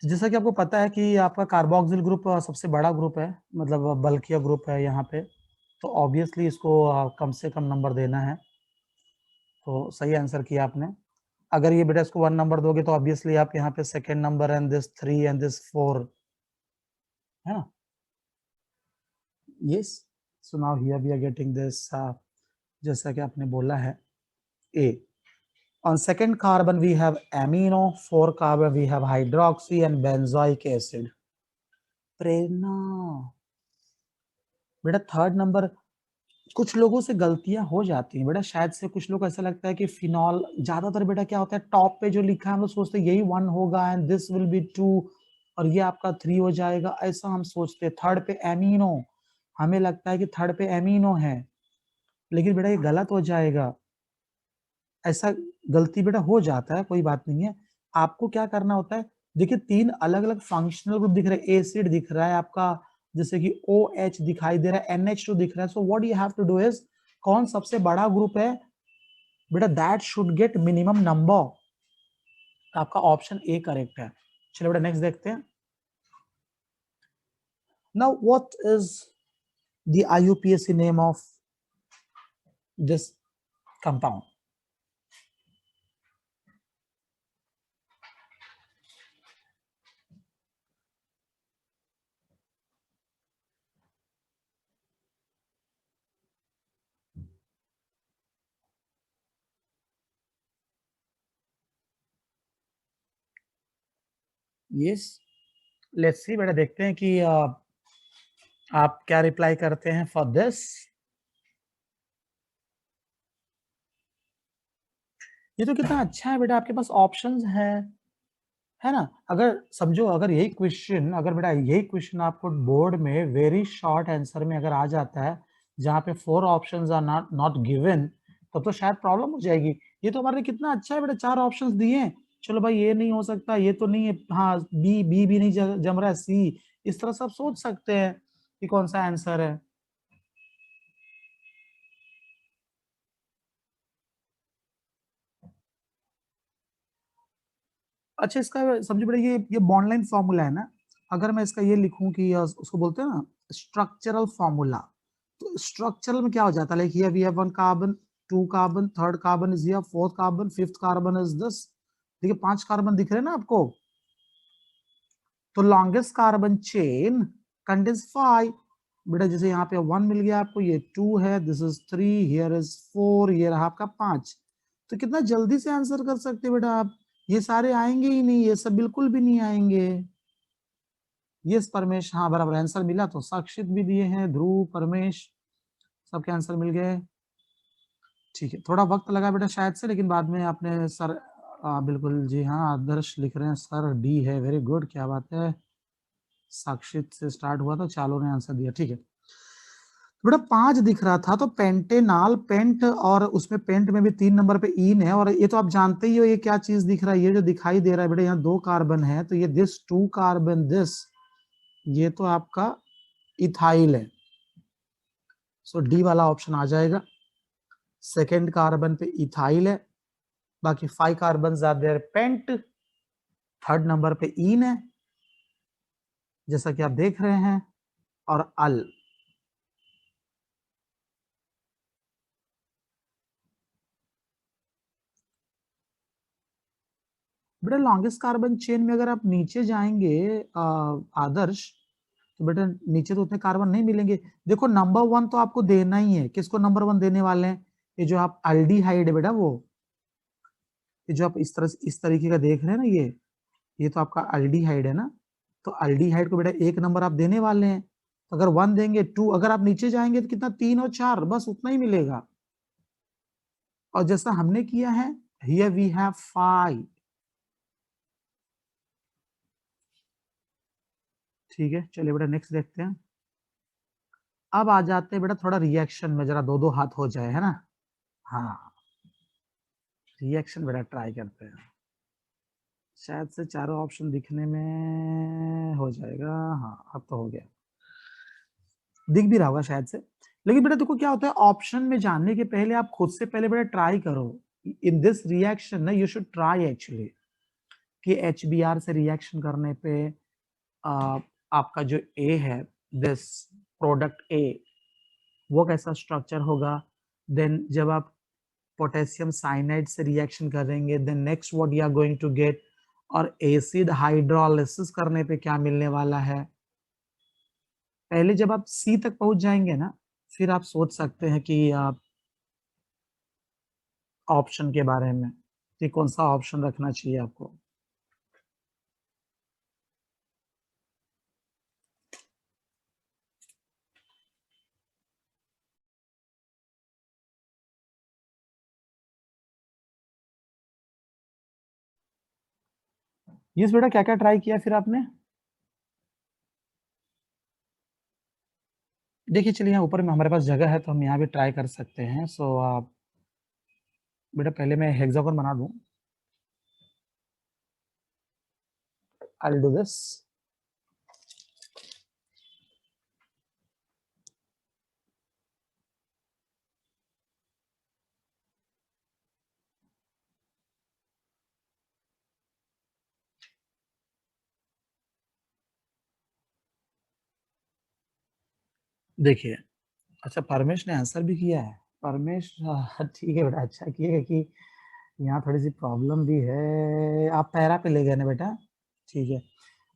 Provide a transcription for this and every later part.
तो जैसा कि आपको पता है कि आपका कार्बोक्सिल ग्रुप सबसे बड़ा ग्रुप है, मतलब बल्कियर ग्रुप है यहाँ पे, तो ऑब्वियसली इसको कम से कम नंबर देना है। तो सही आंसर किया आपने। अगर ये बेटा इसको 1 नंबर दोगे तो ऑब्वियसली आप यहाँ पे second number and this 3 and this 4, है ना? Yes, so now here we are getting this, जैसा कि आपने बोला है ए। On second carbon we have amino, 4 carbon we have hydroxy and benzoic acid. प्रेरणा बेटा थर्ड नंबर, कुछ लोगों से गलतियां हो जाती हैं बेटा, शायद से कुछ लोग ऐसा लगता है कि फिनॉल, ज्यादातर बेटा क्या होता है टॉप पे जो लिखा है हम लोग सोचते हैं यही 1 होगा एंड दिस विल बी 2 और ये आपका 3 हो जाएगा, ऐसा हम सोचते हैं। थर्ड पे एमिनो, हमें लगता है कि थर्ड पे एमिनो है, लेकिन बेटा ये गलत हो जाएगा। ऐसा गलती बेटा हो जाता है, कोई बात नहीं है। आपको क्या करना होता है, देखिए 3 अलग अलग फंक्शनल ग्रुप दिख रहे हैं, एसिड दिख रहा है आपका, जैसे कि OH दिखाई दे रहा है, NH2 दिख रहा है। So what you have to do is, कौन सबसे बड़ा ग्रुप है बेटा, that should get minimum number. आपका ऑप्शन ए करेक्ट है। चलो बेटा नेक्स्ट देखते हैं। Now what is the IUPAC name of this compound? Yes, let's see बेटा, देखते हैं कि आप क्या रिप्लाई करते हैं फॉर दिस। ये तो कितना अच्छा है बेटा, आपके पास ऑप्शंस है ना? अगर समझो, अगर यही क्वेश्चन, अगर बेटा यही क्वेश्चन आपको बोर्ड में वेरी शॉर्ट आंसर में अगर आ जाता है, जहाँ पे 4 options are not not given, तब तो शायद प्रॉब्लम हो जाएगी। ये तो हमारे कितना अच्छा है बेटा, 4 ऑप्शंस दिए हैं। चलो भाई ये नहीं हो सकता, ये तो नहीं है, हाँ बी भी नहीं जम रहा है, सी, इस तरह से आप सोच सकते हैं कि कौन सा आंसर है। अच्छा, इसका समझो बेटा, ये बॉन्डलाइन फॉर्मूला है ना, अगर मैं इसका ये लिखूं कि उसको बोलते हैं ना स्ट्रक्चरल फॉर्मूला, तो स्ट्रक्चरल में क्या हो जाता है, like here we have 1 carbon, 2 carbon, third carbon is here, fourth carbon, fifth carbon is this. देखिए 5 कार्बन दिख रहे हैं ना आपको, तो लॉन्गेस्ट कार्बन चेन कंटेन्स 5। बेटा जैसे यहाँ पे 1 मिल गया आपको, ये 2 है, दिस इज 3, हियर इज 4, ये रहा आपका 5। तो कितना जल्दी से आंसर कर सकते हैं बेटा आप, ये सारे आएंगे ही नहीं, ये सब बिल्कुल भी नहीं आएंगे। यस परमेश, हाँ बराबर आंसर मिला, तो साक्षित भी दिए हैं, ध्रुव, परमेश, सबके आंसर मिल गए। ठीक है, थोड़ा वक्त लगा बेटा शायद से, लेकिन बाद में आपने सर बिल्कुल जी हाँ, आदर्श लिख रहे हैं सर, डी है, वेरी गुड, क्या बात है। साक्षित से स्टार्ट हुआ था, चालों ने आंसर दिया, ठीक है। बेटा 5 दिख रहा था, तो पेंटेनाल, पेंट, और उसमें पेंट में भी 3 नंबर पे ईन है, और ये तो आप जानते ही हो ये क्या चीज दिख रहा है, ये जो दिखाई दे रहा है बेटा, यहाँ 2 कार्बन है, तो ये दिस 2 कार्बन दिस, ये तो आपका इथाइल है। सो डी वाला ऑप्शन आ जाएगा। सेकेंड कार्बन पे इथाइल है, बाकी 5 carbon are there pent, third number पे ईन है जैसा कि आप देख रहे हैं, और अल। बेटा लॉन्गेस्ट कार्बन चेन में अगर आप नीचे जाएंगे आदर्श, तो बेटा नीचे तो उतने कार्बन नहीं मिलेंगे। देखो नंबर 1 तो आपको देना ही है, किसको नंबर 1 देने वाले हैं, ये जो आप अल्डिहाइड है बेटा, वो ये जो आप इस तरीके का देख रहे हैं ना, ये तो आपका अल्डिहाइड है ना, तो अल्डिहाइड को बेटा 1 नंबर आप देने वाले हैं, तो अगर 1 देंगे 2, अगर आप नीचे जाएंगे तो कितना 3 और 4, बस उतना ही मिलेगा। और जैसा हमने किया है, हियर वी हैव 5। ठीक है, चलिए बेटा नेक्स्ट देखते हैं। अब आ जाते हैं बेटा थोड़ा रिएक्शन में, जरा दो दो हाथ हो जाए, है ना? हाँ, रिएक्शन बेटा ट्राई करते हैं, शायद से चारों ऑप्शन दिखने में हो जाएगा। हाँ अब तो हो गया, दिख भी रहा होगा शायद से। लेकिन बेटा देखो क्या होता है, ऑप्शन में जानने के पहले आप खुद से पहले बेटा ट्राई करो। इन दिस रिएक्शन ना, यू शुड ट्राई एक्चुअली, कि HBr से रिएक्शन करने पे आपका जो A है, दिस प्रोडक्ट A, वो कैसा स्ट्रक्चर होगा। देन जब आप पोटेशियम साइनाइड से रिएक्शन करेंगे, then next what you are going to get, और एसिड हाइड्रोलिसिस करने पे क्या मिलने वाला है। पहले जब आप सी तक पहुंच जाएंगे ना, फिर आप सोच सकते हैं कि आप ऑप्शन के बारे में, कि कौन सा ऑप्शन रखना चाहिए आपको। यस बेटा, क्या क्या ट्राई किया फिर आपने। देखिए चलिए, यहाँ ऊपर में हमारे पास जगह है तो हम यहाँ भी ट्राई कर सकते हैं। सो आप बेटा, पहले मैं हेक्सागोन बना दूं। I will do this. देखिए, अच्छा परमेश ने आंसर भी किया है। परमेश ठीक है बेटा, अच्छा किया कि यहाँ थोड़ी-सी प्रॉब्लम भी है। आप पैरा पे ले गए ना बेटा? ठीक है।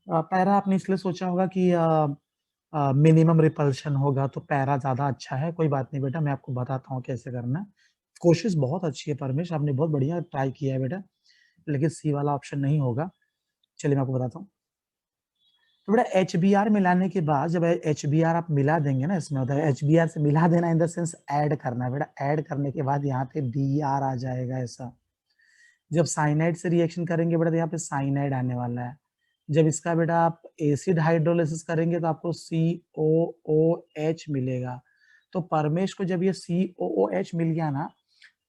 पैरा आपने इसलिए सोचा होगा कि मिनिमम रिपल्शन होगा तो पैरा ज़्यादा अच्छा है। कोई बात नहीं बेटा, मैं आपको बताता हूँ कैसे करना है। कोशिश बहुत अच्छी है परमेश, आपने बहुत बढ़िया ट्राई किया है बेटा, लेकिन सी वाला ऑप्शन नहीं होगा। चलिए मैं आपको बताता हूँ। तो बेटा एचबीआर मिलाने के बाद जब एचबीआर आप मिला देंगे ना, इसमें होता है एचबीआर से मिला देना इन द सेंस ऐड करना है बेटा। ऐड करने के बाद यहाँ पे बीआर आ जाएगा ऐसा। जब साइनाइड से रिएक्शन करेंगे बेटा तो यहाँ पे साइनाइड आने वाला है। जब इसका बेटा आप एसिड हाइड्रोलिसिस करेंगे तो आपको COOH मिलेगा। तो परमेश को जब ये COOH मिल गया ना,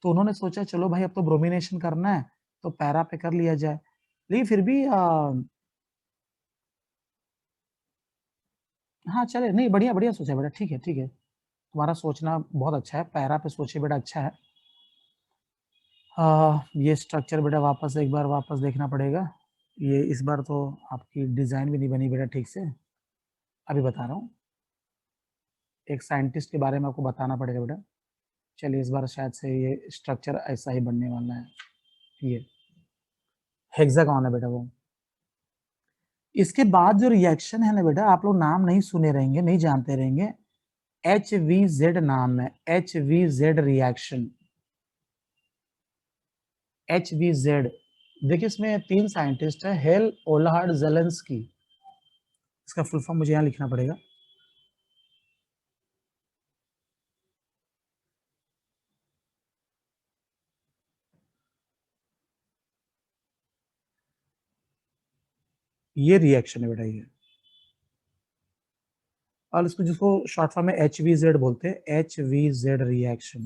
तो उन्होंने सोचा चलो भाई अब तो ब्रोमिनेशन करना है, तो पैरा पे कर लिया जाए। लेकिन फिर भी हाँ चले, नहीं बढ़िया बढ़िया सोचा बेटा, ठीक है ठीक है। तुम्हारा सोचना बहुत अच्छा है, पैरा पे सोचे बेटा, अच्छा है। ये स्ट्रक्चर बेटा वापस एक बार वापस देखना पड़ेगा। ये इस बार तो आपकी डिज़ाइन भी नहीं बनी बेटा ठीक से। अभी बता रहा हूँ, एक साइंटिस्ट के बारे में आपको बताना पड़ेगा बेटा। चलिए इस बार शायद से ये स्ट्रक्चर ऐसा ही बनने वाला है। ये हेक्सागॉन है बेटा वो। इसके बाद जो रिएक्शन है ना बेटा, आप लोग नाम नहीं सुने रहेंगे, नहीं जानते रहेंगे। HVZ नाम है, HVZ रिएक्शन। HVZ, देखिए इसमें 3 साइंटिस्ट है, हेल, ओलाहार्ड, ज़ेलेंस्की। इसका फुल फॉर्म मुझे यहाँ लिखना पड़ेगा। ये रिएक्शन है बेटा ये, और इसको जिसको शॉर्ट फॉर्म में HVZ बोलते हैं, HVZ रिएक्शन,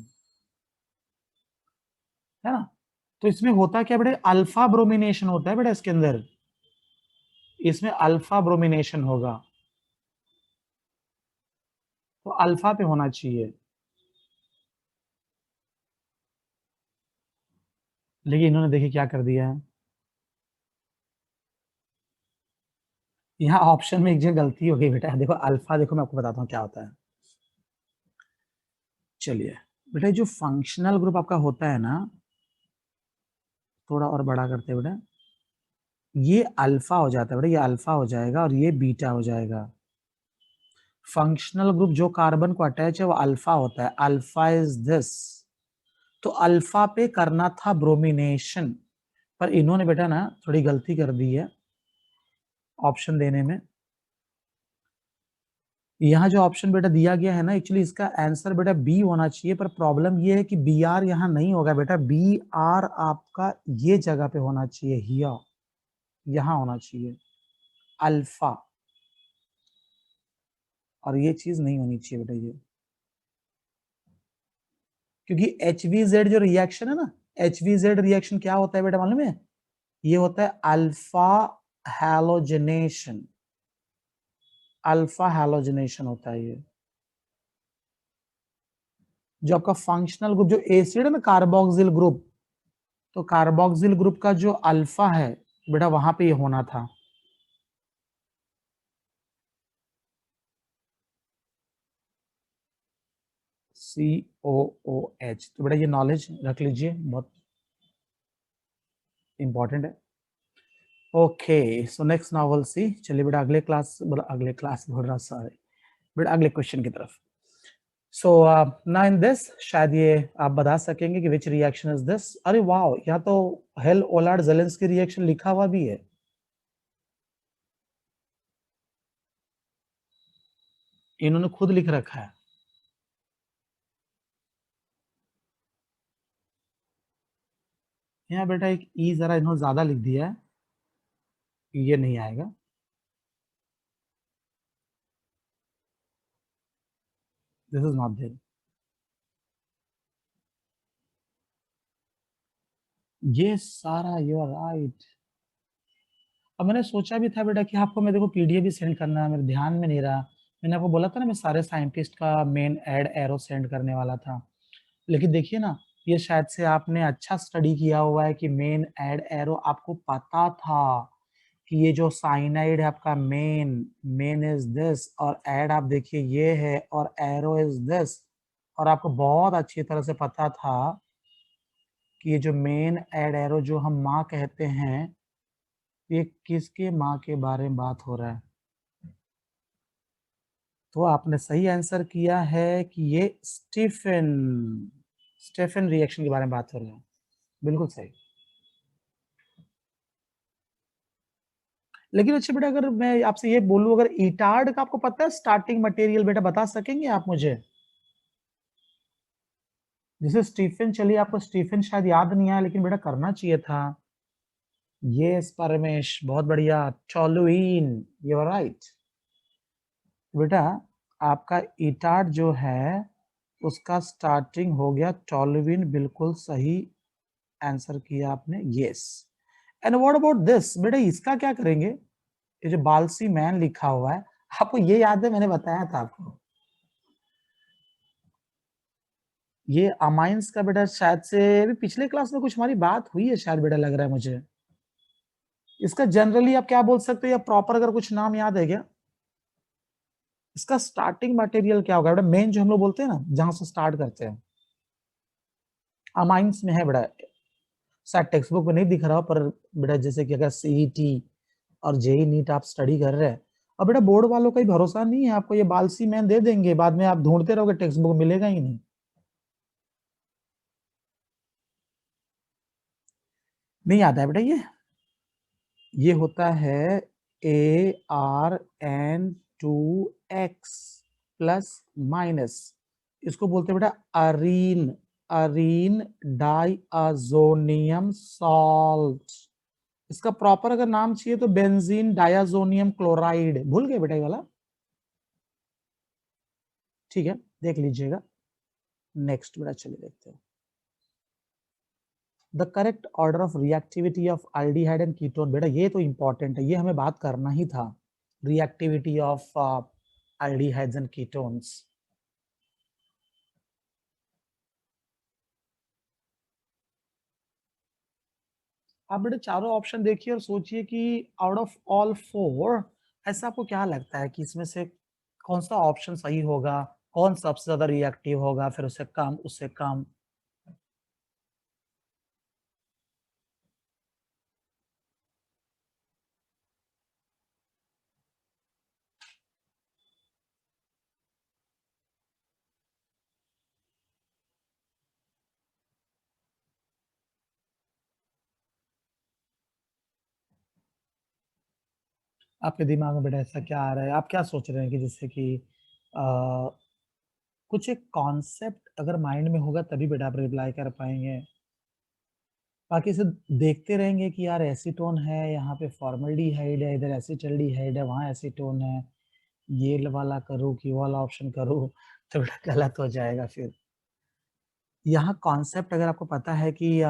है ना। तो इसमें होता क्या बेटा, अल्फा ब्रोमिनेशन होता है बेटा इसके अंदर। इसमें अल्फा ब्रोमिनेशन होगा, तो अल्फा पे होना चाहिए। लेकिन इन्होंने देखिए क्या कर दिया है, यहाँ ऑप्शन में एक जगह गलती हो गई बेटा। देखो अल्फा, देखो मैं आपको बताता हूँ क्या होता है। चलिए बेटा, जो फंक्शनल ग्रुप आपका होता है ना, थोड़ा और बड़ा करते हैं बेटा, ये अल्फा हो जाता है बेटा, ये अल्फा हो जाएगा और ये बीटा हो जाएगा। फंक्शनल ग्रुप जो कार्बन को अटैच है वो अल्फा होता है, अल्फा इज दिस। तो अल्फा पे करना था ब्रोमिनेशन, पर इन्होंने बेटा ना थोड़ी गलती कर दी है ऑप्शन देने में। यहाँ जो ऑप्शन बेटा दिया गया है ना, एक्चुअली इसका आंसर बेटा बी होना चाहिए, पर प्रॉब्लम ये है कि बी आर यहाँ नहीं होगा बेटा। बी आर आपका ये जगह पे होना चाहिए, हिया, यहाँ होना चाहिए अल्फा, और ये चीज नहीं होनी चाहिए बेटा ये। क्योंकि HVZ जो रिएक्शन है ना, HVZ रिएक्शन क्या होता है बेटा मालूम है, ये होता है अल्फा हैलोजनेशन। अल्फा हैलोजनेशन होता है ये। जो आपका फंक्शनल ग्रुप जो एसिड है ना, कार्बोक्सिल ग्रुप, तो कार्बोक्सिल ग्रुप का जो अल्फा है बेटा वहां पे ये होना था। COOH, तो बेटा ये नॉलेज रख लीजिए, बहुत इंपॉर्टेंट है। ओके, सो नेक्स्ट नावल सी। चलिए बेटा अगले क्लास बोल रहा, सॉरी बेटा अगले क्वेश्चन की तरफ। सो ना इन दिस, शायद ये आप बता सकेंगे कि विच रिएक्शन इज दिस। अरे वाह, यहाँ तो हेल ओलार्ड जेलेंस्की रिएक्शन लिखा हुआ भी है। इन्होंने खुद लिख रखा है। यहाँ बेटा एक ई जरा इन्होंने ज्यादा लिख दिया है, ये नहीं आएगा। This is not there. ये सारा, यू आर राइट। अब मैंने सोचा भी था बेटा कि आपको मैं देखो पीडीएफ भी सेंड करना है, मेरे ध्यान में नहीं रहा। मैंने आपको बोला था ना मैं सारे साइंटिस्ट का मेन एड एरो सेंड करने वाला था। लेकिन देखिए ना, ये शायद से आपने अच्छा स्टडी किया हुआ है कि मेन एड एरो आपको पता था कि ये जो साइनाइड है आपका मेन इज दिस, और एड आप देखिए ये है, और एरो इज दिस। और आपको बहुत अच्छी तरह से पता था कि ये जो मेन एड एरो जो हम माँ कहते हैं, ये किसके माँ के बारे में बात हो रहा है। तो आपने सही आंसर किया है कि ये स्टीफन रिएक्शन के बारे में बात हो रही है। बिल्कुल सही। लेकिन अच्छा बेटा अगर मैं आपसे ये बोलूं, अगर इटार्ड का आपको पता है स्टार्टिंग मटेरियल, बेटा बता सकेंगे आप मुझे? जैसे स्टीफन, चलिए आपको स्टीफन शायद याद नहीं आया, लेकिन बेटा करना चाहिए था। ये परमेश, बहुत बढ़िया। Toluene, you are right. बेटा आपका इटार्ड जो है उसका स्टार्टिंग हो गया टोलुइन, बिल्कुल सही आंसर किया आपने, yes. And what about this, बेटा इसका क्या करेंगे? ये जो बालसी मैन लिखा हुआ है, आपको ये याद है मैंने बताया था आपको, ये अमाइंस का बेटा शायद से अभी पिछले क्लास में कुछ हमारी बात हुई है शायद, बेटा लग रहा है मुझे। इसका जनरली आप क्या बोल सकते हो, या प्रॉपर अगर कुछ नाम याद है क्या? इसका स्टार्टिंग मटेरियल क्या होगा बेटा? मेन जो हम लोग बोलते हैं ना, जहां से स्टार्ट करते हैं, अमाइंस में है बेटा। शायद टेक्स्ट बुक में नहीं दिख रहा हो, पर बेटा जैसे कि अगर सीईटी और जेई नीट आप स्टडी कर रहे हैं, और बेटा बोर्ड वालों का ही भरोसा नहीं है, आपको ये बालसी मैन दे देंगे, बाद में आप ढूंढते रहोगे टेक्स्ट बुक मिलेगा ही नहीं। नहीं आता है बेटा ये होता है ArN2X प्लस माइनस, इसको बोलते हैं बेटा अरीन, अरीन डाइअजोनियम सॉल्ट। इसका प्रॉपर अगर नाम चाहिए तो बेंजीन डायाजोनियम क्लोराइड। भूल गए बेटा ये वाला? ठीक है, देख लीजिएगा। नेक्स्ट बेटा चलिए देखते हैं। The correct order of reactivity of aldehyde and ketone, बेटा ये तो इंपॉर्टेंट है, ये हमें बात करना ही था। Reactivity of aldehydes and ketones. आप बेटा चारों ऑप्शन देखिए और सोचिए कि आउट ऑफ ऑल फोर ऐसा आपको क्या लगता है कि इसमें से कौन सा ऑप्शन सही होगा, कौन सबसे ज्यादा रिएक्टिव होगा, फिर उससे कम, उससे कम। आपके दिमाग में बेटा ऐसा क्या आ रहा है, आप क्या सोच रहे हैं कि जैसे कि आ, कुछ एक कॉन्सेप्ट अगर माइंड में होगा तभी बेटा आप रिप्लाई कर पाएंगे। बाकी इसे देखते रहेंगे कि यार एसीटोन है, यहाँ पे फॉर्मल्डिहाइड है, इधर एसिटल्डिहाइड है, वहाँ एसीटोन है, ये वाला करूँ कि वो वाला ऑप्शन करूँ, तो बेटा गलत हो जाएगा फिर। यहाँ कॉन्सेप्ट अगर आपको पता है कि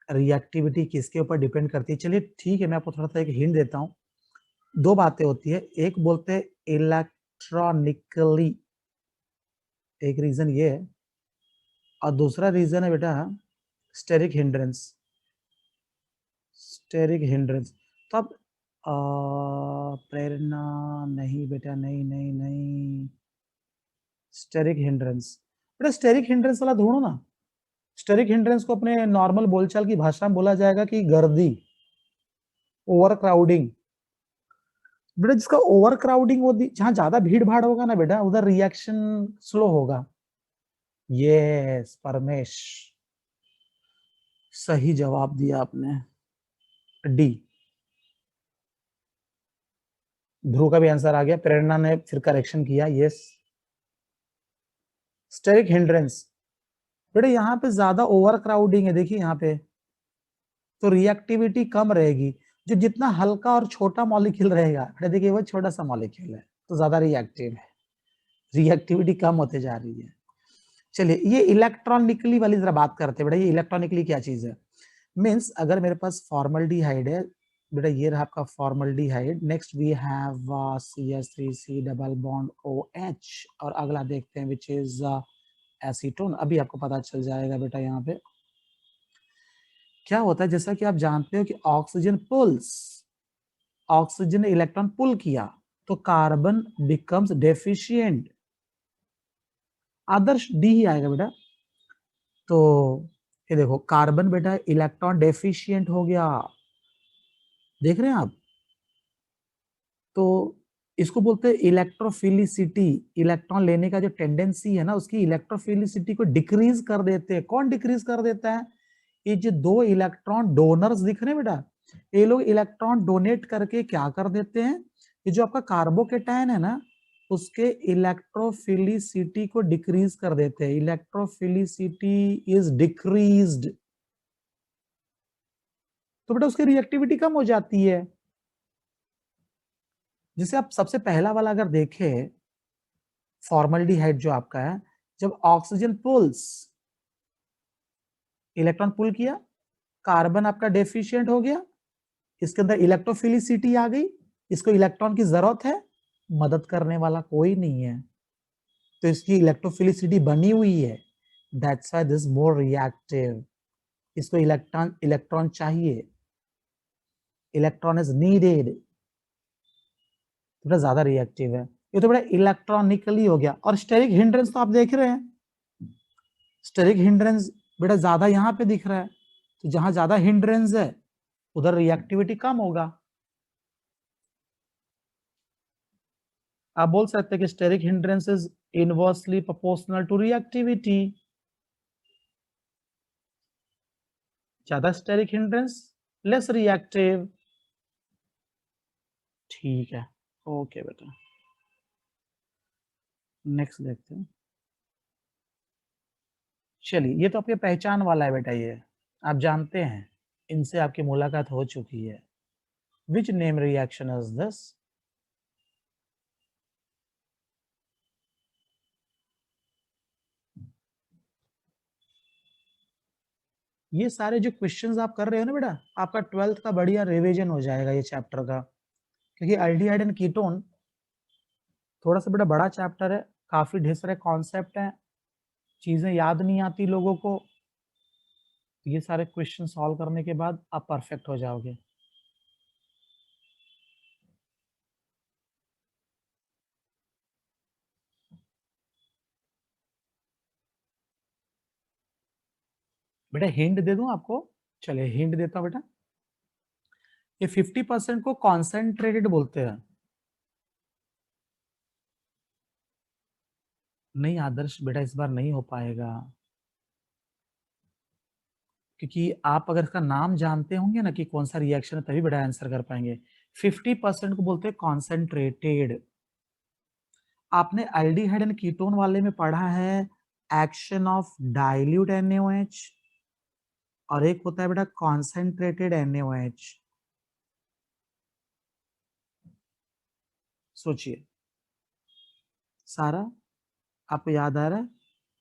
रिएक्टिविटी किसके ऊपर डिपेंड करती है, चलिए ठीक है, मैं आपको थोड़ा सा एक हिंट देता हूँ। दो बातें होती है, एक बोलते हैं इलेक्ट्रॉनिकली, एक रीजन ये है, और दूसरा रीजन है बेटा स्टेरिक हिंड्रेंस। स्टेरिक हिंड्रेंस, तो अब प्रेरणा नहीं बेटा, नहीं नहीं नहीं, स्टेरिक हिंड्रेंस। बेटा स्टेरिक हिंड्रेंस वाला ढूंढो ना। स्टेरिक हिंड्रेंस को अपने नॉर्मल बोलचाल की भाषा में बोला जाएगा कि गर्दी, ओवर क्राउडिंग। बेटा जिसका ओवर क्राउडिंग होती, जहां ज्यादा भीड़ भाड़ होगा ना बेटा, उधर रिएक्शन स्लो होगा। यस परमेश, सही जवाब दिया आपने, डी। ध्रुव का भी आंसर आ गया, प्रेरणा ने फिर करेक्शन किया, यस स्टेरिक हिंड्रेंस। बेटा यहाँ पे ज्यादा ओवर क्राउडिंग है, देखिए यहाँ पे, तो रिएक्टिविटी कम रहेगी। जो जितना हल्का और छोटा मॉलिक्यूल रहेगा, बेटा देखिए वो छोटा सा मॉलिक्यूल है तो ज्यादा रिएक्टिव है, रिएक्टिविटी कम होते जा रही है। चलिए ये इलेक्ट्रॉनिकली वाली जरा बात करते हैं बेटा, ये इलेक्ट्रॉनिकली क्या चीज है। मीन्स अगर मेरे पास फॉर्मल्डिहाइड है बेटा, ये रहा आपका formaldehyde, next we have CH3C double bond OH, और अगला देखते हैं विच इज एसीटोन। अभी आपको पता चल जाएगा बेटा यहाँ पे क्या होता है। जैसा कि आप जानते हो कि ऑक्सीजन पुल्स, ऑक्सीजन ने इलेक्ट्रॉन पुल किया तो कार्बन बिकम्स डेफिशिएंट, आदर्श डी ही आएगा बेटा। तो ये देखो कार्बन बेटा इलेक्ट्रॉन डेफिशिएंट हो गया, देख रहे हैं आप। तो इसको बोलते हैं इलेक्ट्रोफिलिसिटी, इलेक्ट्रॉन लेने का जो टेंडेंसी है ना, उसकी इलेक्ट्रोफिलिसिटी को डिक्रीज कर देते हैं। कौन डिक्रीज कर देता है? ये जो दो इलेक्ट्रॉन डोनर्स दिख रहे हैं बेटा, ये लोग इलेक्ट्रॉन डोनेट करके क्या कर देते हैं, ये जो आपका कार्बोकेटायन है ना, उसके इलेक्ट्रोफिलिसिटी को डिक्रीज कर देते हैं। इलेक्ट्रोफिलिसिटी इज डिक्रीज्ड, तो बेटा उसकी रिएक्टिविटी कम हो जाती है। जैसे आप सबसे पहला वाला अगर देखें, फॉर्मल्डिहाइड जो आपका है, जब ऑक्सीजन पुल्स, इलेक्ट्रॉन पुल किया, कार्बन आपका डेफिशिएंट हो गया, इसके अंदर इलेक्ट्रोफिलिसिटी आ गई, इसको इलेक्ट्रॉन की जरूरत है, मदद करने वाला कोई नहीं है, तो इसकी इलेक्ट्रोफिलिसिटी बनी हुई है, that's why this more reactive. इसको इलेक्ट्रॉन इलेक्ट्रॉन चाहिए, इलेक्ट्रॉन इज नीडेड, थोड़ा ज्यादा रिएक्टिव है। ये तो बड़ा इलेक्ट्रॉनिकली हो गया। और स्टेरिक हिंड्रेंस तो आप देख रहे हैं, स्टेरिक हिंड्रेंस बेटा ज्यादा यहाँ पे दिख रहा है, तो जहां ज्यादा हिंड्रेंस है उधर रिएक्टिविटी कम होगा। आप बोल सकते हैं कि steric hindrance is inversely proportional to reactivity. ज्यादा स्टेरिक हिंड्रेंस, लेस रिएक्टिव। ठीक है, ओके बेटा, नेक्स्ट देखते हैं। चलिए ये तो आपके पहचान वाला है बेटा, ये आप जानते हैं, इनसे आपकी मुलाकात हो चुकी है। Which name reaction is this? ये सारे जो क्वेश्चंस आप कर रहे हो ना बेटा, आपका 12th का बढ़िया रिवीजन हो जाएगा ये चैप्टर का, क्योंकि एल्डिहाइड एंड कीटोन थोड़ा सा बेटा बड़ा चैप्टर है, काफी ढेर सारे कॉन्सेप्ट हैं, चीजें याद नहीं आती लोगों को, ये सारे क्वेश्चन सॉल्व करने के बाद आप परफेक्ट हो जाओगे। बेटा हिंट दे दूं आपको? चलिए हिंट देता हूं बेटा, ये 50% को कॉन्सेंट्रेटेड बोलते हैं। नहीं आदर्श बेटा इस बार नहीं हो पाएगा, क्योंकि आप अगर इसका नाम जानते होंगे ना कि कौन सा रिएक्शन है, तभी बेटा आंसर कर पाएंगे। 50% को बोलते हैं कॉन्सेंट्रेटेड। आपने एल्डिहाइड एंड कीटोन वाले में पढ़ा है एक्शन ऑफ डाइल्यूट NaOH, और एक होता है बेटा कॉन्सेंट्रेटेड NaOH। सोचिए सारा, आपको याद आ रहा है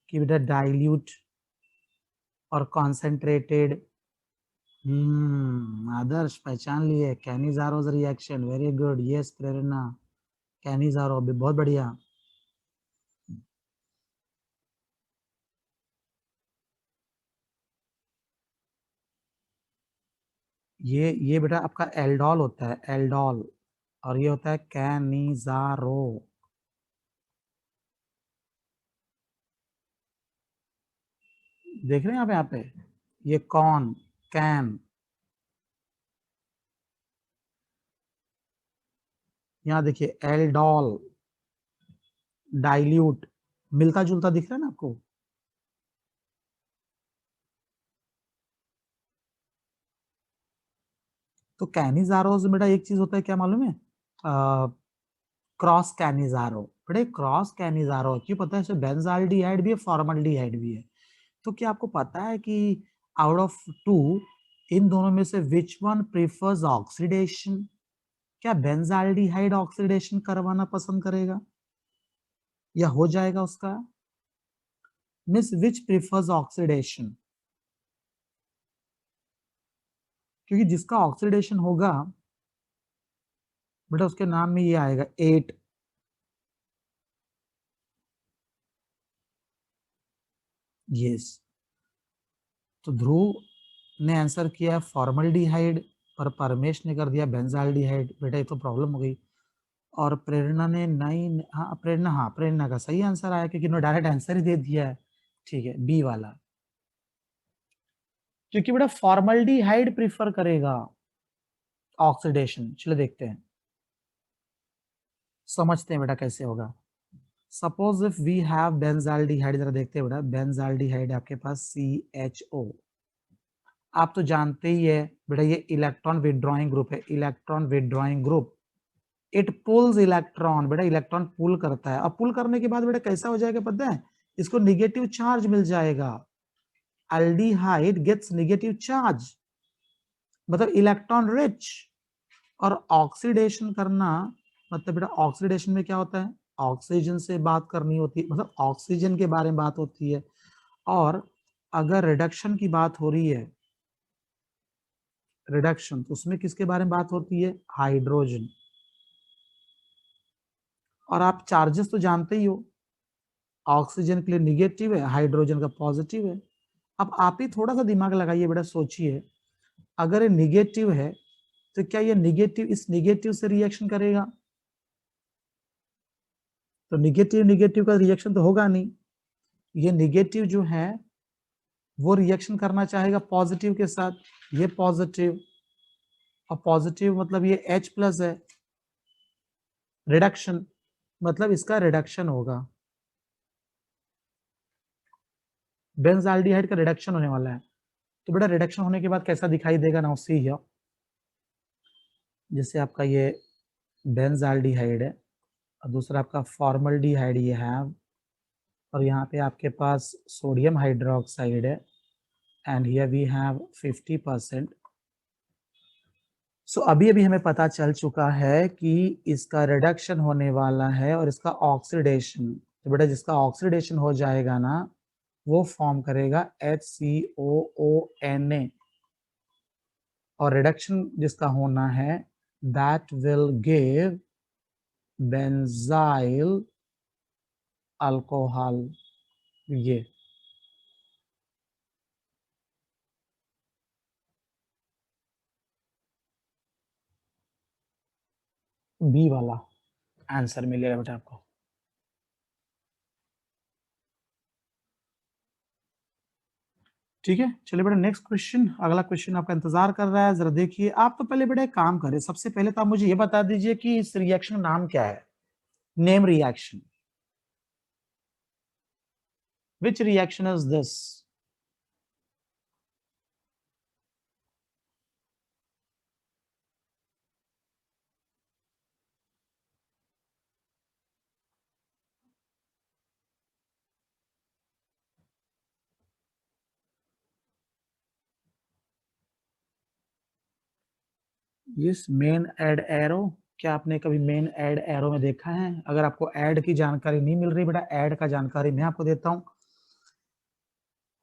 कि बेटा डाइल्यूट और कॉन्सेंट्रेटेड। आदर्श पहचान लिए, कैनिजारो's रिएक्शन, वेरी गुड, यस प्रेरणा, कैनिजारो भी बहुत बढ़िया। ये बेटा आपका एल्डोल होता है, एल्डोल, और ये होता है कैनिजारो। देख रहे हैं आप यहाँ पे, ये कॉन, कैन, यहाँ देखिए एल्डोल, डाइल्यूट, मिलता जुलता दिख रहा है ना आपको। तो कैनिजारोज बेटा एक चीज होता है, क्या मालूम है, क्रॉस कैनिजारो। बेटा क्रॉस कैनिजारो क्यों पता है, बेंजाल्डिहाइड भी है, फॉर्मल्डिहाइड भी है। तो क्या आपको पता है कि आउट ऑफ टू, इन दोनों में से विच वन प्रीफर्स ऑक्सीडेशन? क्या बेंजाल्डिहाइड ऑक्सीडेशन करवाना पसंद करेगा या हो जाएगा उसका? मिस विच प्रीफर्स ऑक्सीडेशन? क्योंकि जिसका ऑक्सीडेशन होगा बेटा उसके नाम में ये आएगा 8। यस, तो ध्रुव ने आंसर किया फॉर्मल्डिहाइड, पर परमेश ने कर दिया बेंजाल्डिहाइड। बेटा ये तो प्रॉब्लम हो गई। और प्रेरणा ने नहीं, हाँ प्रेरणा, हाँ प्रेरणा का सही आंसर आया क्योंकि उन्होंने डायरेक्ट आंसर ही दे दिया है। ठीक है, बी वाला, क्योंकि बेटा फॉर्मल्डिहाइड प्रीफर करेगा ऑक्सीडेशन। चलो देखते हैं, समझते हैं बेटा कैसे होगा। Suppose if we have benzaldehyde, जरा देखते हैं बेटा, बेंजाल्डिहाइड आपके पास CHO। आप तो जानते ही है बेटा ये इलेक्ट्रॉन विड्रॉइंग ग्रुप है, electron withdrawing group. It pools electron, बेटा इलेक्ट्रॉन पुल करता है। अब पुल करने के बाद बेटा कैसा हो जाएगा पता है, इसको निगेटिव चार्ज मिल जाएगा। एल्डिहाइड गेट्स निगेटिव चार्ज, मतलब इलेक्ट्रॉन रिच। और ऑक्सीडेशन करना मतलब बेटा ऑक्सीडेशन में क्या होता है, ऑक्सीजन से बात करनी होती है, मतलब ऑक्सीजन के बारे में बात होती है। और अगर रिडक्शन की बात हो रही है, रिडक्शन, तो उसमें किसके बारे में बात होती है, हाइड्रोजन। और आप चार्जेस तो जानते ही हो, ऑक्सीजन के लिए निगेटिव है, हाइड्रोजन का पॉजिटिव है। अब आप ही थोड़ा सा दिमाग लगाइए बेटा, सोचिए अगर ये निगेटिव है तो क्या ये निगेटिव इस निगेटिव से रिएक्शन करेगा? तो निगेटिव निगेटिव का रिएक्शन तो होगा नहीं। ये निगेटिव जो है वो रिएक्शन करना चाहेगा पॉजिटिव के साथ, ये पॉजिटिव, और पॉजिटिव मतलब ये H प्लस है, रिडक्शन, मतलब इसका रिडक्शन होगा, बेंजाल्डिहाइड का रिडक्शन होने वाला है। तो बेटा रिडक्शन होने के बाद कैसा दिखाई देगा, नाउ सी हियर। जैसे आपका ये बेंजाल्डिहाइड है और दूसरा आपका फॉर्मल्डिहाइड ये है, और यहाँ पे आपके पास सोडियम हाइड्रोक्साइड है, एंड हियर वी हैव 50%। सो अभी अभी हमें पता चल चुका है कि इसका रिडक्शन होने वाला है और इसका ऑक्सीडेशन। तो बेटा जिसका ऑक्सीडेशन हो जाएगा ना वो फॉर्म करेगा HCOONA, और रिडक्शन जिसका होना है that will give benzyl alcohol. ये बी वाला आंसर मिलेगा बेटा आपको। ठीक है, चलिए बेटा नेक्स्ट क्वेश्चन, अगला क्वेश्चन आपका इंतजार कर रहा है। जरा देखिए, आप तो पहले बेटा एक काम करें, सबसे पहले तो आप मुझे ये बता दीजिए कि इस रिएक्शन का नाम क्या है, name reaction, which reaction is this? Yes, मेन एड एरो। क्या आपने कभी मेन एड एरो में देखा है? अगर आपको एड की जानकारी नहीं मिल रही बेटा, एड का जानकारी मैं आपको देता हूँ।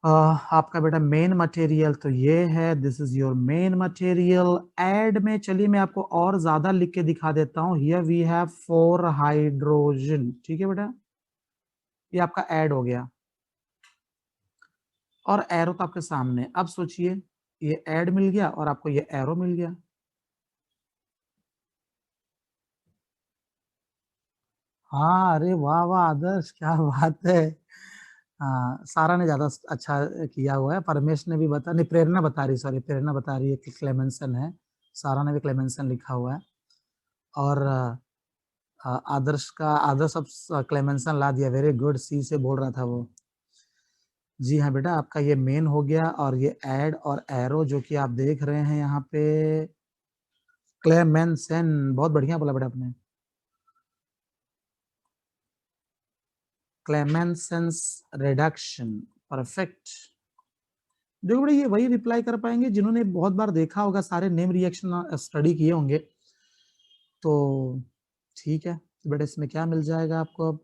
आपका बेटा मेन मटेरियल तो ये है, this is your main material. Add में चलिए मैं आपको और ज्यादा लिख के दिखा देता हूँ। Here we have 4 hydrogen. ठीक है बेटा, ये आपका ऐड हो गया और एरो तो आपके सामने। अब सोचिए ये ऐड मिल गया और आपको ये एरो मिल गया। हाँ, अरे वाह वाह आदर्श, क्या बात है। हाँ, सारा ने ज्यादा अच्छा किया हुआ है, परमेश ने भी बता नहीं, प्रेरणा बता रही, सॉरी प्रेरणा बता रही है कि क्लेमेंसन है, सारा ने भी क्लेमेंसन लिखा हुआ है। और आदर्श अब क्लेमेंसन ला दिया, वेरी गुड, सी से बोल रहा था वो। जी हाँ बेटा, आपका ये मेन हो गया और ये ऐड और एरो जो कि आप देख रहे हैं यहाँ पे, क्लेमेंसन, बहुत बढ़िया बोला बेटा आपने, क्लेमेंसन्स रिडक्शन, परफेक्ट। देखो बेटा, ये वही रिप्लाई कर पाएंगे जिन्होंने बहुत बार देखा होगा, सारे नेम रिएक्शन स्टडी किए होंगे। तो ठीक है, तो बेटा इसमें क्या मिल जाएगा आपको अब,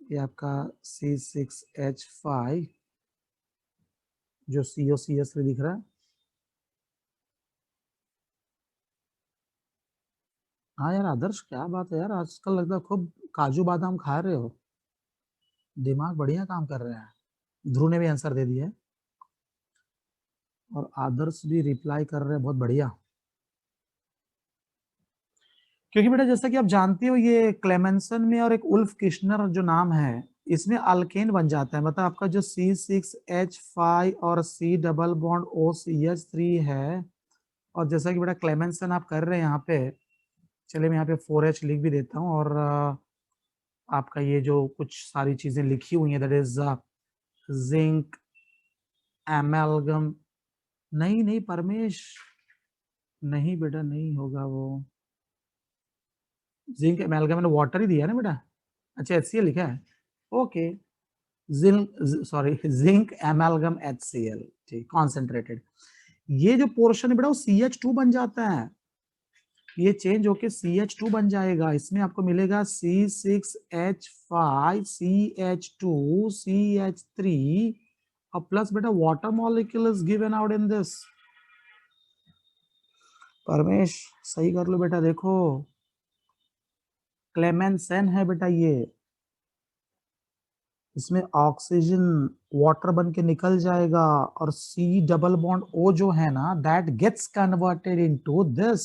ये आपका C6H5 जो COCS में दिख रहा है। हाँ यार आदर्श, क्या बात है यार, आजकल लगता है खूब काजू बादाम खा रहे हो, दिमाग बढ़िया काम कर रहा है। ध्रुव ने भी आंसर दे दिया है और आदर्श भी रिप्लाई कर रहे हैं, बहुत बढ़िया। क्योंकि बेटा जैसा कि आप जानते हो, ये क्लेमेंसन में और एक उल्फ किश्नर जो नाम है, इसमें अल्केन बन जाता है, मतलब आपका जो C6H5 और C डबल बॉन्ड OCH3 है। और जैसा कि बेटा क्लेमेंसन आप कर रहे हैं यहाँ पे, चलिए मैं यहाँ पे 4H लिख भी देता हूँ, और आपका ये जो कुछ सारी चीजें लिखी हुई हैं, दैट इज जिंक एमेल्गम, नहीं नहीं परमेश, नहीं बेटा नहीं होगा वो, जिंक एमेल्गम में वाटर ही दिया है ना बेटा, अच्छा HCl लिखा है, okay, zinc, sorry zinc amalgam HCl, ठीक, कॉन्सेंट्रेटेड। ये जो पोर्शन है बेटा वो CH2 बन जाता है, ये चेंज होके CH2 बन जाएगा, इसमें आपको मिलेगा C6H5 CH2 CH3 और प्लस बेटा water molecule is given out in this. Paramesh सही कर लो बेटा, देखो क्लेमेंसन है बेटा ये, इसमें ऑक्सीजन वाटर बन के निकल जाएगा और C डबल बॉन्ड O जो है ना, that gets converted into this,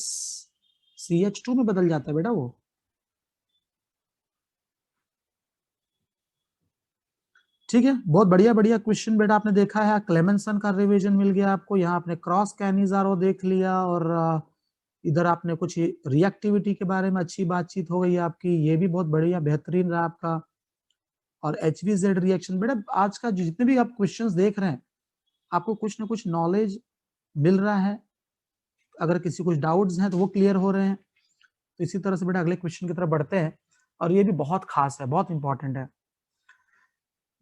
CH2 में बदल जाता है बेटा वो। ठीक है, बहुत बढ़िया बढ़िया क्वेश्चन बेटा आपने देखा है, क्लेमेंसन का रिवीजन मिल गया आपको, यहाँ आपने क्रॉस कैनिजारो देख लिया, और इधर आपने कुछ रिएक्टिविटी के बारे में अच्छी बातचीत हो गई आपकी, ये भी बहुत बढ़िया बेहतरीन रहा आपका। और HVZ रिएक्शन, बेटा आज का जितने भी आप क्वेश्चंस देख रहे हैं, आपको कुछ ना कुछ नॉलेज मिल रहा है, अगर किसी कुछ डाउट्स हैं तो वो क्लियर हो रहे हैं। तो इसी तरह से बेटा अगले क्वेश्चन की तरफ बढ़ते हैं, और ये भी बहुत खास है, बहुत इंपॉर्टेंट है।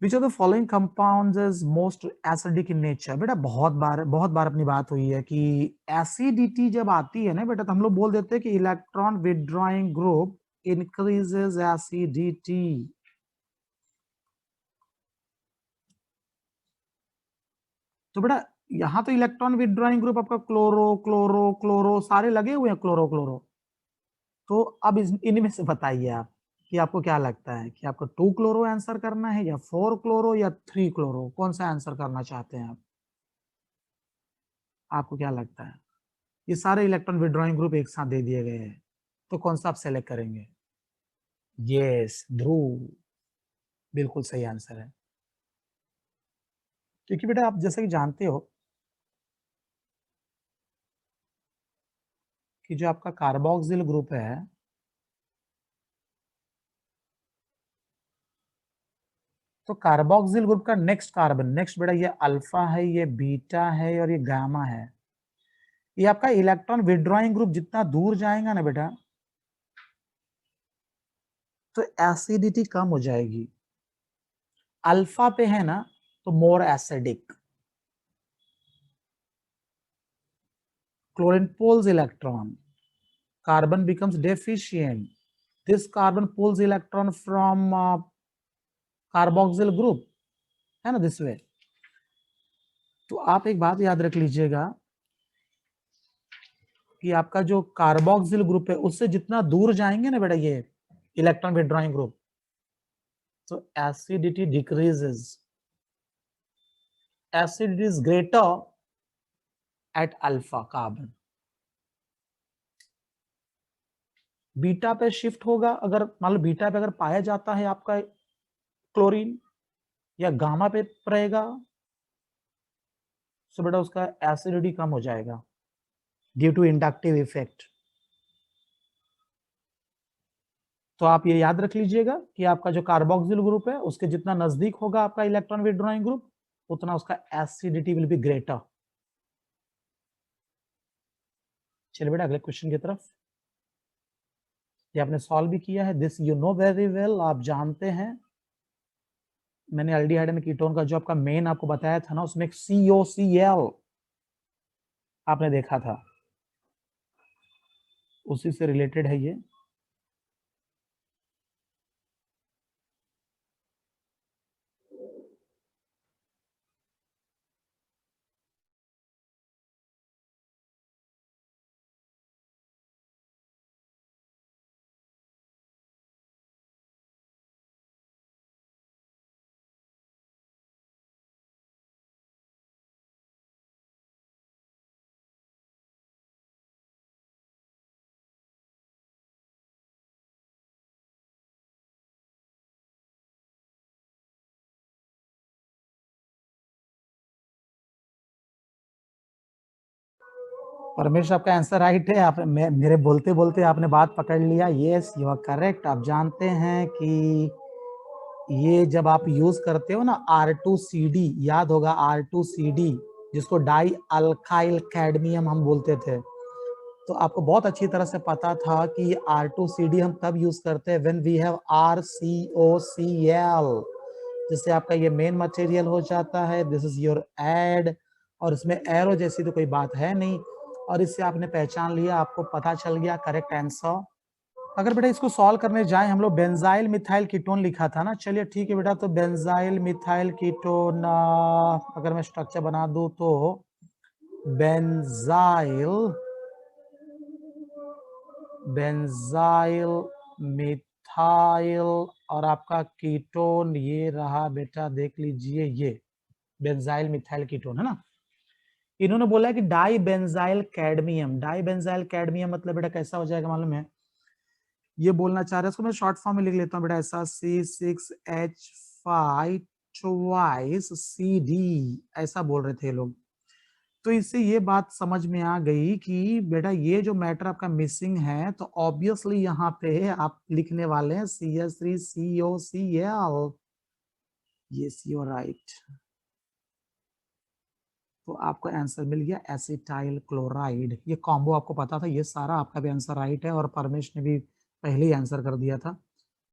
Which of the following compounds is most acidic in nature? बेटा बहुत बार अपनी बात हुई है कि एसिडिटी जब आती है ना बेटा, तो हम लोग बोल देते हैं कि electron withdrawing group increases acidity. तो बेटा यहाँ तो इलेक्ट्रॉन विथड्रॉइंग ग्रुप आपका क्लोरो क्लोरो क्लोरो सारे लगे हुए हैं, क्लोरो क्लोरो। तो अब इनमें से बताइए आप कि आपको क्या लगता है कि आपको 2 क्लोरो आंसर करना है या 4 क्लोरो या 3 क्लोरो, कौन सा आंसर करना चाहते हैं आप, आपको क्या लगता है? ये सारे इलेक्ट्रॉन विड्रॉइंग ग्रुप एक साथ दे दिए गए हैं, तो कौन सा आप सेलेक्ट करेंगे? यस ध्रुव, बिल्कुल सही आंसर है। क्योंकि बेटा आप जैसे कि जानते हो कि जो आपका कार्बोक्सिल ग्रुप है, तो कार्बोक्सिल ग्रुप का नेक्स्ट कार्बन, नेक्स्ट बेटा ये अल्फा है, ये बीटा है और ये गामा है, ये आपका इलेक्ट्रॉन विड्रॉइंग ग्रुप जितना दूर जाएगा ना बेटा, तो एसिडिटी कम हो जाएगी। अल्फा पे है ना, तो more acidic, chlorine pulls electron, carbon becomes deficient, this carbon pulls electron from carboxyl group, है ना, दिस वे। तो आप एक बात याद रख लीजिएगा कि आपका जो कार्बोक्सिल ग्रुप है, उससे जितना दूर जाएंगे ना बेटा ये इलेक्ट्रॉन विड्रॉइंग ग्रुप, तो acidity decreases, acidity is greater at alpha carbon. Beta पे शिफ्ट होगा, अगर मान लो बीटा पे अगर पाया जाता है आपका क्लोरीन, या गामा पे रहेगा, तो बेटा उसका एसिडिटी कम हो जाएगा ड्यू टू इंडक्टिव इफेक्ट। तो आप ये याद रख लीजिएगा कि आपका जो कार्बोक्सिल ग्रुप है उसके जितना नजदीक होगा आपका इलेक्ट्रॉन विथड्रॉइंग ग्रुप, उतना उसका एसिडिटी विल बी ग्रेटर। चलिए बेटा अगले क्वेश्चन की तरफ। ये आपने सॉल्व भी किया है, this you know very well, आप जानते हैं। मैंने एल्डिहाइड एंड कीटोन का जो आपका मेन आपको बताया था ना, उसमें एक COCl आपने देखा था, उसी से रिलेटेड है ये। परमेश आपका आंसर राइट है। आप मेरे बोलते बोलते आपने बात पकड़ लिया। Yes you are correct. आप जानते हैं कि ये जब आप यूज करते हो ना R2CD, याद होगा R2CD, जिसको डाई अल्काइल कैडमियम हम बोलते थे, तो आपको बहुत अच्छी तरह से पता था कि R2CD हम तब यूज करते हैं व्हेन वी हैव RCOCl, जिससे आपका ये मेन मटेरियल हो जाता है, दिस इज योर एड, और इसमें एरो जैसी तो कोई बात है नहीं, और इससे आपने पहचान लिया, आपको पता चल गया करेक्ट आंसर। अगर बेटा इसको सॉल्व करने जाए, हम लोग बेंजाइल मिथाइल कीटोन लिखा था ना, चलिए ठीक है बेटा, तो बेंजाइल मिथाइल कीटोन अगर मैं स्ट्रक्चर बना दूं तो बेंजाइल मिथाइल और आपका कीटोन ये रहा बेटा, देख लीजिए ये बेंजाइल मिथाइल कीटोन है ना। इन्होंने बोला है कि dibenzyl cadmium, dibenzyl cadmium मतलब बेटा कैसा हो जाएगा मालूम है, ये बोलना चाह रहे हैं, इसको मैं शॉर्ट फॉर्म में लिख लेता हूँ बेटा, ऐसा C6H5 ट्वाइस CD, ऐसा बोल रहे थे लोग। तो इससे ये बात समझ में आ गई कि बेटा ये जो मैटर आपका मिसिंग है, तो ऑब्वियसली यहाँ पे आप लिखने वाले हैं CH3COCl। Yes you are right. तो आपको आंसर मिल गया एसिटाइल क्लोराइड। ये कॉम्बो आपको पता था, ये सारा आपका भी आंसर राइट है, और परमेश ने भी पहले ही आंसर कर दिया था।